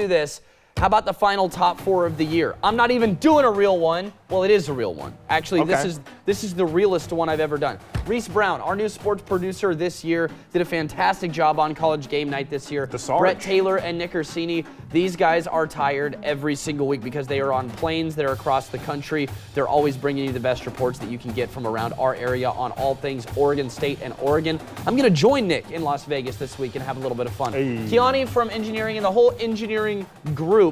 do this. How about the final top four of the year? I'm not even doing a real one. Well, it is a real one. Actually, Okay. this is the realest one I've ever done. Reese Brown, our new sports producer this year, did a fantastic job on College Game Night this year. The Sarge. Brett Taylor and Nick Orsini, these guys are tired every single week because they are on planes that are across the country. They're always bringing you the best reports that you can get from around our area on all things Oregon State and Oregon. I'm going to join Nick in Las Vegas this week and have a little bit of fun. Hey. Kiani from engineering and the whole engineering group.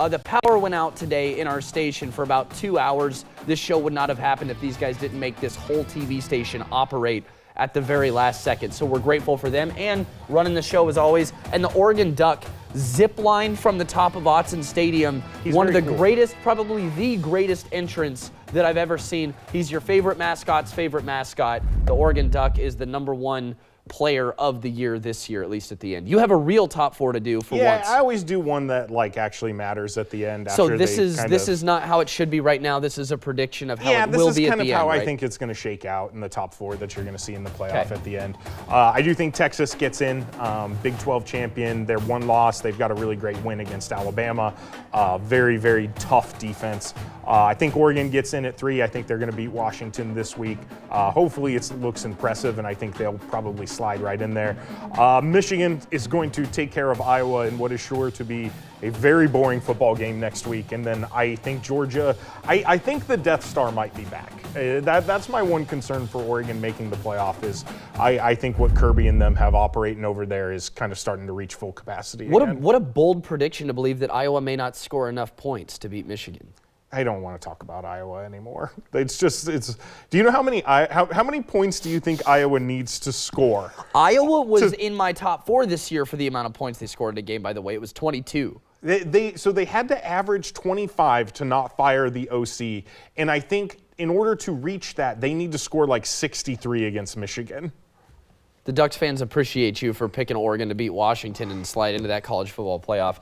The power went out today in our station for about 2 hours. This show would not have happened if these guys didn't make this whole TV station operate at the very last second. So we're grateful for them and running the show as always. And the Oregon Duck zip line from the top of Autzen Stadium. He's one of the very cool. greatest, probably the greatest entrance that I've ever seen. He's your favorite mascot's favorite mascot. The Oregon Duck is the #1 player of the year this year, at least at the end. You have a real top four to do for once. I always do one that actually matters at the end. So After this they is not how it should be right now. This is a prediction of how it this will is be at kind the of end. how I right? think it's going to shake out in the top four that you're going to see in the playoff Okay. at the end. I do think Texas gets in, Big 12 champion. They're one loss. They've got a really great win against Alabama. Very, very tough defense. I think Oregon gets in at 3. I think they're going to beat Washington this week. Hopefully it looks impressive, and I think they'll probably slide right in there. Michigan is going to take care of Iowa in what is sure to be a very boring football game next week. And then I think Georgia, I think the Death Star might be back. That's my one concern for Oregon making the playoff is I think what Kirby and them have operating over there is kind of starting to reach full capacity again. What a bold prediction to believe that Iowa may not score enough points to beat Michigan. I don't want to talk about Iowa anymore. Do you know how many points do you think Iowa needs to score? Iowa was in my top 4 this year for the amount of points they scored in a game, by the way. It was 22. So they had to average 25 to not fire the OC. And I think in order to reach that, they need to score 63 against Michigan. The Ducks fans appreciate you for picking Oregon to beat Washington and slide into that college football playoff.